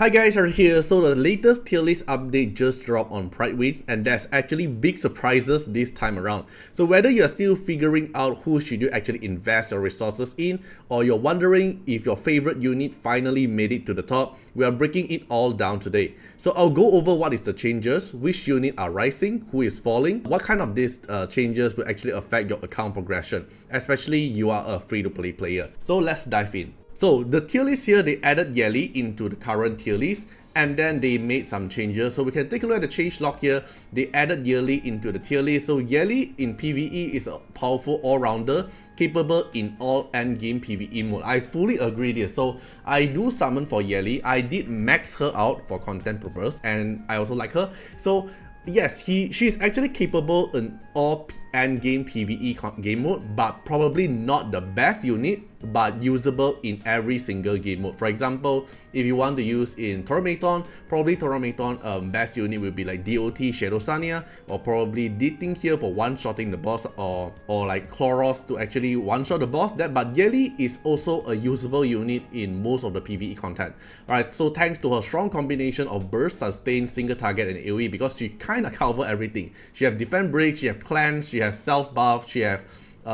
Hi guys, are here. So the latest tier list update just dropped on Prydwen, and there's actually big surprises this time around. So whether you're still figuring out who should you actually invest your resources in, or you're wondering if your favorite unit finally made it to the top, we are breaking it all down today. So I'll go over what is the changes, which unit are rising, who is falling, what kind of these changes will actually affect your account progression, especially you are a free-to-play player. So let's dive in. So the tier list here, they added Yeli into the current tier list, and then they made some changes. So we can take a look at the change log here. They added Yeli into the tier list. So Yeli in PVE is a powerful all-rounder, capable in all endgame PVE mode. I fully agree this. So I do summon for Yeli. I did max her out for content purpose, and I also like her. So yes, she's actually capable in all endgame PVE game mode, but probably not the best unit, but usable in every single game mode. For example, if you want to use in Tormaton, probably Tormaton best unit will be like DOT Shadow Sania, or probably Ditting here for one-shotting the boss, or like Chloros to actually one-shot the boss. But Yeli is also a usable unit in most of the PvE content. Alright, so thanks to her strong combination of burst, sustain, single target, and AoE, because she kind of cover everything. She have defense break, she have cleanse, she have self buff, she have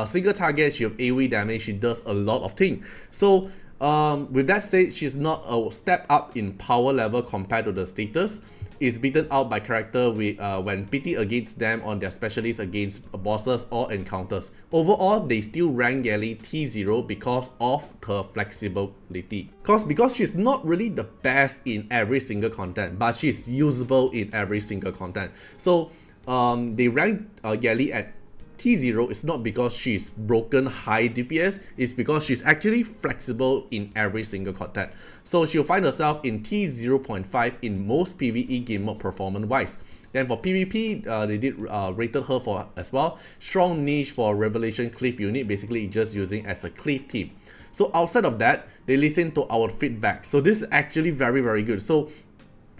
single target, she have AoE damage, she does a lot of things. So with that said, she's not a step up in power level compared to the status. Is beaten out by character when pitted against them on their specialists against bosses or encounters. Overall, they still rank Yeli T0 because of her flexibility. Because she's not really the best in every single content, but she's usable in every single content. So they rank Yeli at T0 is not because she's broken high DPS, it's because she's actually flexible in every single content. So she'll find herself in T0.5 in most PvE game mode performance wise. Then for PvP, they did rated her for as well. Strong niche for Revelation Cliff unit, basically just using as a Cliff team. So outside of that, they listen to our feedback. So this is actually very good. So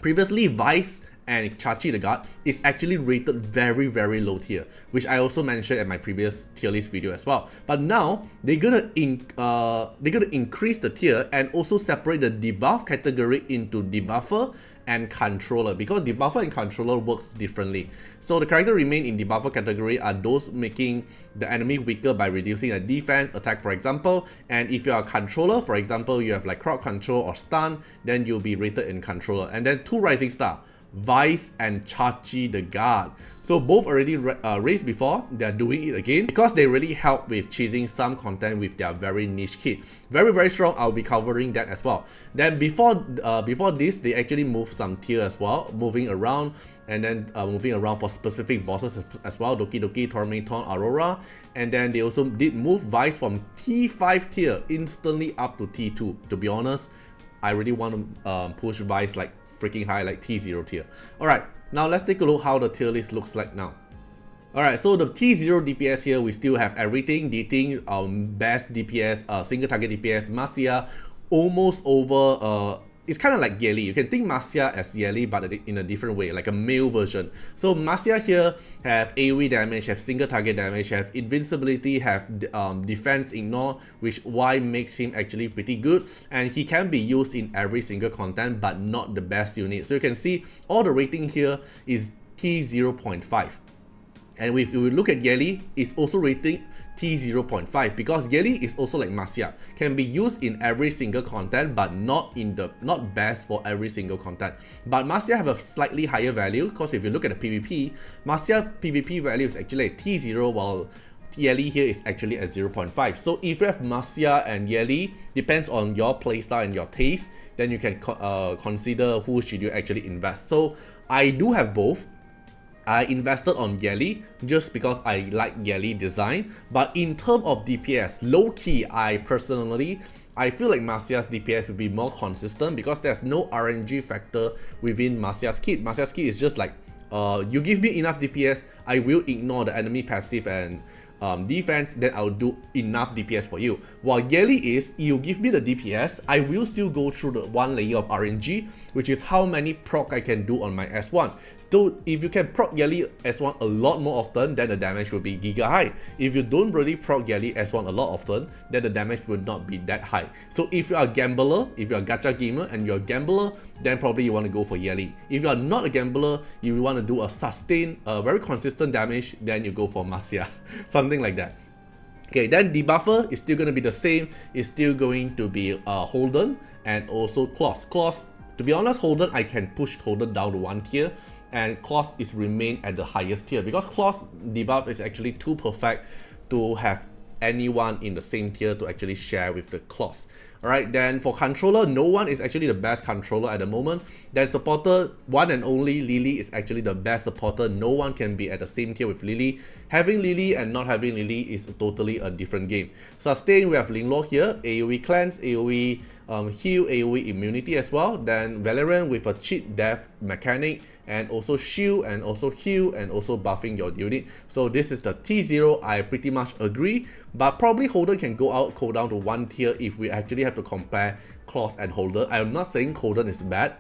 previously Vice and Chachi the God is actually rated very low tier, which I also mentioned at my previous tier list video as well. But now they're gonna increase the tier and also separate the debuff category into debuffer and controller, because debuffer and controller works differently. So the character remain in debuffer category are those making the enemy weaker by reducing a defense attack, for example. And if you are a controller, for example, you have like crowd control or stun, then you'll be rated in controller. And then two rising star, Vice and Chachi the God. So both already raised before, they're doing it again because they really help with chasing some content with their very niche kit. Very strong. I'll be covering that as well. Then before this, they actually moved some tier as well, moving around, and then moving around for specific bosses as well, Doki Doki, Tormaton, Aurora. And then they also did move Vice from T5 tier instantly up to T2. To be honest, I really want to push Vice like freaking high, like T0 tier. Alright, now let's take a look how the tier list looks like now. Alright, so the T0 DPS here, we still have everything. Dating, best DPS, single target DPS, Marcia, almost over, it's kind of like Yeli. You can think Marcia as Yeli, but in a different way, like a male version. So Marcia here have AoE damage, have single target damage, have invincibility, have defense ignore, which makes him actually pretty good. And he can be used in every single content, but not the best unit. So you can see all the rating here is T0.5. And if you look at Yeli, it's also rating T0.5 because Yeli is also like Marcia, can be used in every single content, but not best for every single content. But Marcia have a slightly higher value because if you look at the PvP, Marcia PvP value is actually at T0, while Yeli here is actually at 0.5. So if you have Marcia and Yeli, depends on your playstyle and your taste, then you can consider who should you actually invest. So I do have both. I invested on Yeli just because I like Yeli design, but in terms of DPS, low-key, I feel like Marcia's DPS will be more consistent because there's no RNG factor within Marcia's kit. Marcia's kit is just like, you give me enough DPS, I will ignore the enemy passive and defense, then I'll do enough DPS for you. While Yeli is, you give me the DPS, I will still go through the one layer of RNG, which is how many proc I can do on my S1. So if you can proc Yeli S1 a lot more often, then the damage will be giga high. If you don't really proc Yeli S1 a lot often, then the damage will not be that high. So if you are a gambler, if you're a gacha gamer and you're a gambler, then probably you want to go for Yeli. If you are not a gambler, you want to do a sustained, very consistent damage, then you go for Marcia, something like that. Okay, then Debuffer is still going to be the same. It's still going to be Holden and also Claws. Claws, to be honest, Holden, I can push Holden down to 1 tier, and Claws is remain at the highest tier because Claws debuff is actually too perfect to have anyone in the same tier to actually share with the Claws. Alright, then for controller, no one is actually the best controller at the moment. Then supporter, one and only Lily is actually the best supporter. No one can be at the same tier with Lily. Having Lily and not having Lily is totally a different game. Sustain, we have Linglor here, AoE cleanse, AoE heal, AoE immunity as well. Then Valerian with a cheat death mechanic, and also shield, and also heal, and also buffing your unit. So this is the T0, I pretty much agree, but probably Holden can go down to 1 tier if we actually have to compare Claws and Holden. I am not saying Holden is bad,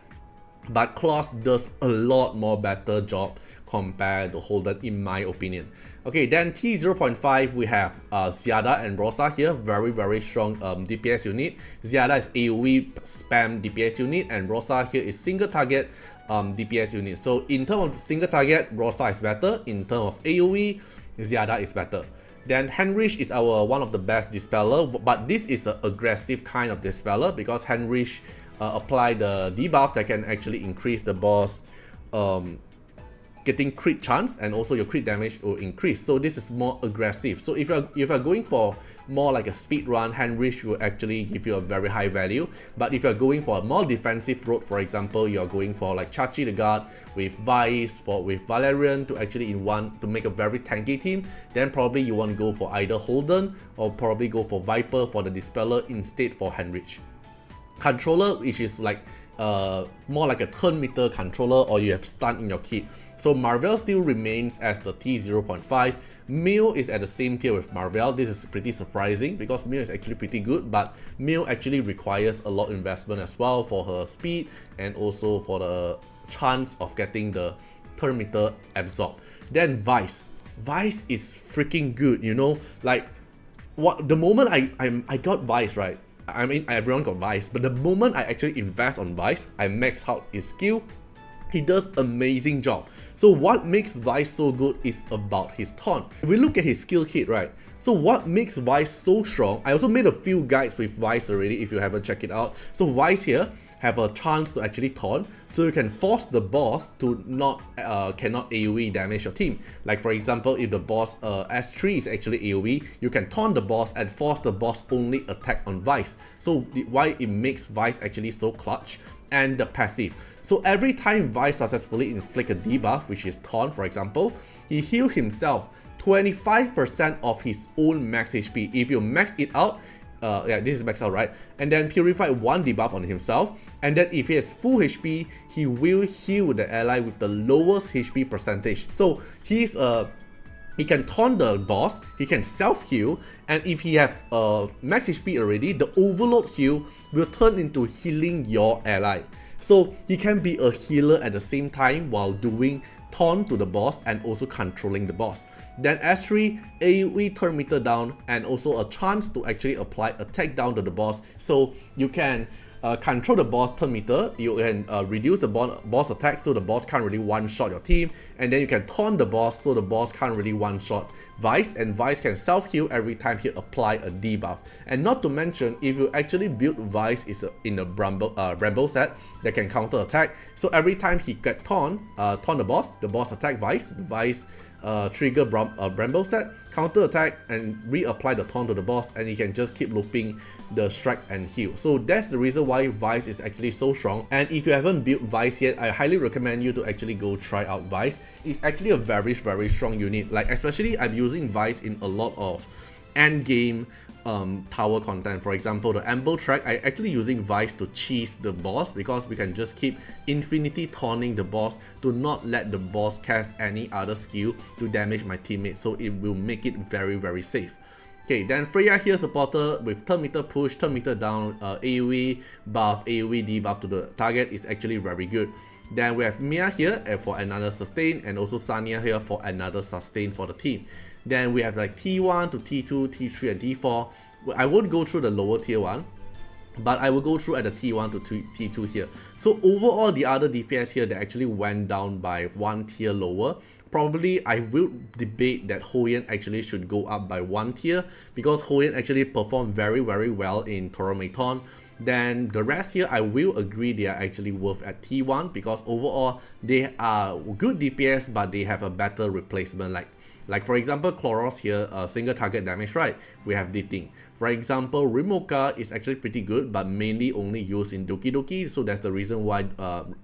but Claws does a lot more better job compared to Holden in my opinion. Okay, then T0.5 we have Ziada and Rosa here, very strong DPS unit. Ziada is AoE spam DPS unit, and Rosa here is single target DPS unit. So in terms of single target, Rosa is better. In terms of AoE, Ziada is better. Then Henrich is our one of the best dispeller, but this is an aggressive kind of dispeller because Henrich apply the debuff that can actually increase the boss getting crit chance, and also your crit damage will increase. So this is more aggressive. So if you're going for more like a speed run, Henrich will actually give you a very high value. But if you're going for a more defensive road, for example, you're going for like Chachi the guard with Vice, with Valerian to actually to make a very tanky team, then probably you want to go for either Holden or probably go for Viper for the dispeller instead for Henrich. Controller, which is like more like a turn meter controller, or you have stun in your kit. So Marvel still remains as the T0.5. Mill is at the same tier with Marvel. This is pretty surprising because Mill is actually pretty good, but Mill actually requires a lot of investment as well for her speed and also for the chance of getting the turn meter absorbed. Then Vice. Vice is freaking good, you know, like the moment I got Vice, right? I mean, everyone got Vice, but the moment I actually invest on Vice, I max out his skill. He does amazing job. So what makes Vice so good is about his taunt. If we look at his skill kit, right? So what makes Vice so strong? I also made a few guides with Vice already if you haven't checked it out. So Vice here have a chance to actually taunt, so you can force the boss to cannot AoE damage your team. Like for example, if the boss S3 is actually AoE, you can taunt the boss and force the boss only attack on Vice. So why it makes Vice actually so clutch. And the passive. So every time Vice successfully inflict a debuff, which is taunt for example, he heals himself 25% of his own max HP. If you max it out, yeah, this is max out, right? And then purify 1 debuff on himself, and then if he has full HP, he will heal the ally with the lowest HP percentage. So he can taunt the boss, he can self-heal, and if he have max HP already, the overload heal will turn into healing your ally. So he can be a healer at the same time while doing taunt to the boss and also controlling the boss. Then S3, AoE turn meter down, and also a chance to actually apply attack down to the boss. So you can control the boss turn meter, you can reduce the boss attack so the boss can't really one-shot your team, and then you can taunt the boss so the boss can't really one-shot Vice, and Vice can self-heal every time he apply a debuff. And not to mention, if you actually build Vice in a Bramble set that can counter attack, so every time he get taunt the boss attack Vice, the Vice trigger Bramble set, counter attack and reapply the taunt to the boss, and you can just keep looping the strike and heal. So that's the reason why Vice is actually so strong. And if you haven't built Vice yet, I highly recommend you to actually go try out Vice. It's actually a very strong unit. Like especially I'm using Vice in a lot of end game tower content. For example, the Amble track, I actually using Vice to cheese the boss because we can just keep infinity taunting the boss to not let the boss cast any other skill to damage my teammates, so it will make it very safe. Okay, then Freya here supported with turn meter push, turn meter down, AoE buff, AoE debuff to the target is actually very good. Then we have Mia here for another sustain, and also Sanya here for another sustain for the team. Then we have like T1 to T2, T3 and T4. I won't go through the lower tier one, but I will go through at the T1 to T2 here. So overall, the other DPS here, they actually went down by 1 tier lower. Probably I will debate that Hoyen actually should go up by 1 tier, because Hoyen actually performed very well in Toromaton. Then the rest here, I will agree they are actually worth at T1, because overall they are good DPS, but they have a better replacement. Like for example, Kloros here, single target damage, right? We have Ditting. For example, Rimoka is actually pretty good, but mainly only used in Doki Doki, so that's the reason why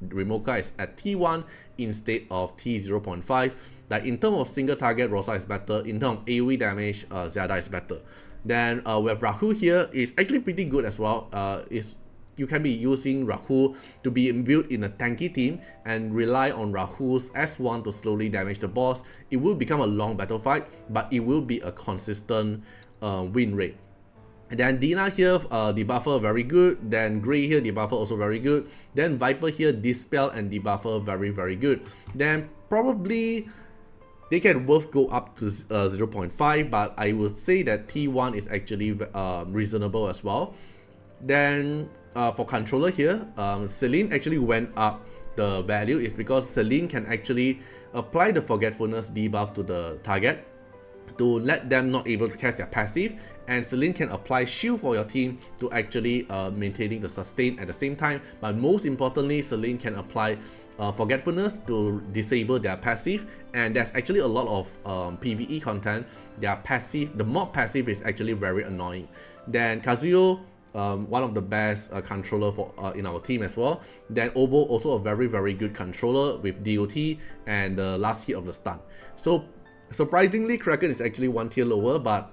Rimoka is at T1 instead of T0.5. Like in terms of single target, Rosa is better. In terms of AoE damage, Ziada is better. Then we have Rahu here, is actually pretty good as well. You can be using Rahu to be imbued in a tanky team and rely on Rahu's S1 to slowly damage the boss. It will become a long battle fight, but it will be a consistent win rate. And then Dina here, Debuffer very good. Then Grey here, Debuffer also very good. Then Viper here, Dispel and Debuffer very good. Then probably they can both go up to 0.5, but I would say that T1 is actually reasonable as well. Then for controller here, Celine actually went up the value, is because Celine can actually apply the forgetfulness debuff to the target to let them not able to cast their passive, and Celine can apply shield for your team to actually maintaining the sustain at the same time. But most importantly, Celine can apply forgetfulness to disable their passive, and there's actually a lot of PVE content. Their passive, the mob passive, is actually very annoying. Then Kazuyo, one of the best controller for in our team as well. Then Obo, also a very good controller with DOT and the last hit of the stun. So surprisingly, Kraken is actually 1 tier lower, but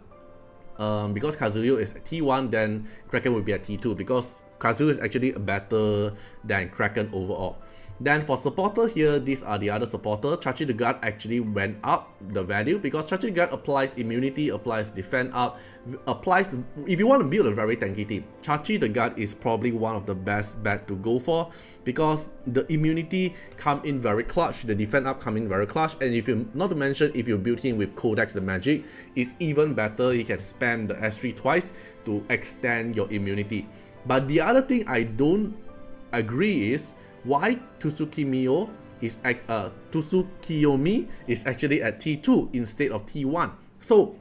because Kazuyo is at T1, then Kraken will be at T2, because Kazuyo is actually better than Kraken overall. Then for supporter here, these are the other supporter. Chachi the God actually went up the value, because Chachi the God applies immunity, applies defend up, applies, if you want to build a very tanky team, Chachi the God is probably one of the best bet to go for, because the immunity come in very clutch, the defend up come in very clutch, and if you, not to mention, if you build him with Codex the Magic, it's even better. He can spam the S3 twice to extend your immunity. But the other thing I don't agree is why Tsukuyomi is actually at T2 instead of T1. So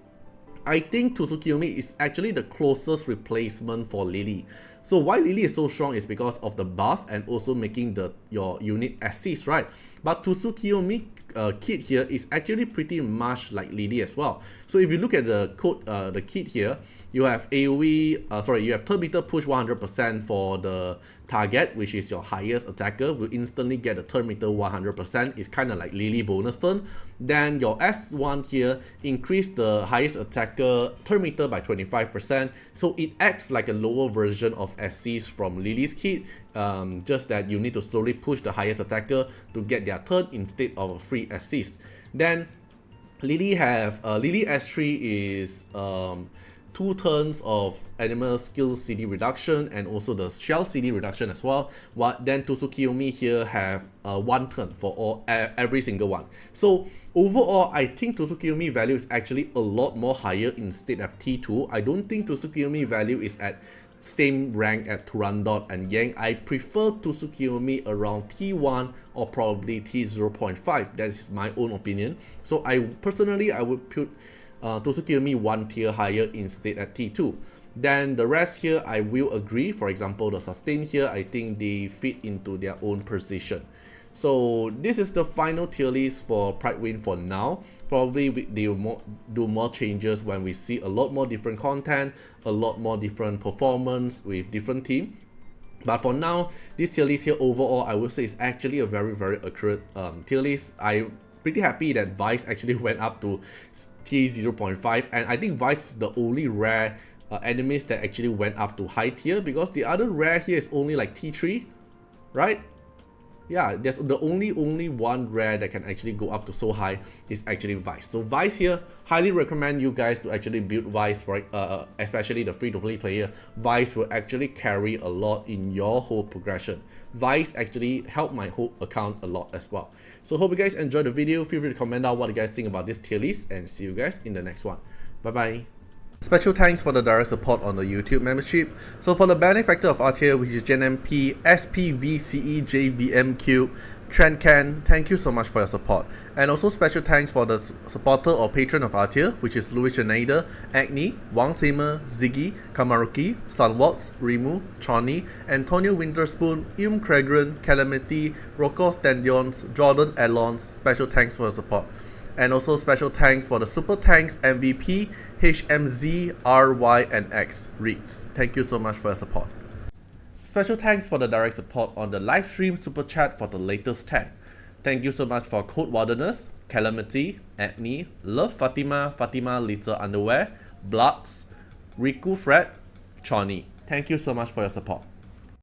I think Tsukuyomi is actually the closest replacement for Lily. So why Lily is so strong is because of the buff and also making your unit assist, right? But Tsukuyomi kit here is actually pretty much like Lily as well. So if you look at the code, the kit here, you have AoE, you have turn meter push 100% for the target, which is your highest attacker, will instantly get a turn meter 100%. It's kind of like Lily bonus turn. Then your S1 here increase the highest attacker turn meter by 25%. So it acts like a lower version of assist from Lily's kit. Just that you need to slowly push the highest attacker to get their turn instead of a free assist. Then Lily S3 is 2 turns of animal skill CD reduction and also the shell CD reduction as well. Then Tsukuyomi here have 1 turn for every single one. So overall, I think Tsukuyomi value is actually a lot more higher instead of T2. I don't think Tsukuyomi value is at same rank at Turandot and Yang. I prefer Tsukuyomi around T1 or probably T0.5. That is my own opinion. So I would put Tsukuyomi 1 tier higher instead at T2. Then the rest here, I will agree. For example, the sustain here, I think they fit into their own position. So this is the final tier list for Prydwen for now. Probably they will do more changes when we see a lot more different content, a lot more different performance with different team. But for now, this tier list here overall, I would say is actually a very accurate tier list. I'm pretty happy that Vice actually went up to T0.5, and I think Vice is the only rare enemies that actually went up to high tier, because the other rare here is only like T3, right? Yeah, there's the only one rare that can actually go up to so high is actually Vice. So Vice here, highly recommend you guys to actually build Vice for especially the free-to-play player. Vice will actually carry a lot in your whole progression. Vice actually helped my whole account a lot as well. So hope you guys enjoyed the video. Feel free to comment down what you guys think about this tier list, and see you guys in the next one. Bye bye. Special thanks for the direct support on the YouTube membership. So for the benefactor of Artiar, which is GenMP, SPVCEJVMQ, Trendcan, thank you so much for your support. And also special thanks for the supporter or patron of Artiar, which is Louis Schneider, Agni, Wang Tamer, Ziggy, Kamaruki, Sunwalks, Rimu, Choni, Antonio Winterspoon, Cragren, Calamity, Rocco Standions, Jordan Alons. Special thanks for your support. And also special thanks for the Super Thanks MVP, HMZ, RY, and X Reads. Thank you so much for your support. Special thanks for the direct support on the live stream super chat for the latest tag. Thank you so much for Code Wardeners, Calamity, Agni, Love Fatima, Fatima Little Underwear, Bloods, Riku Fred, Choni. Thank you so much for your support.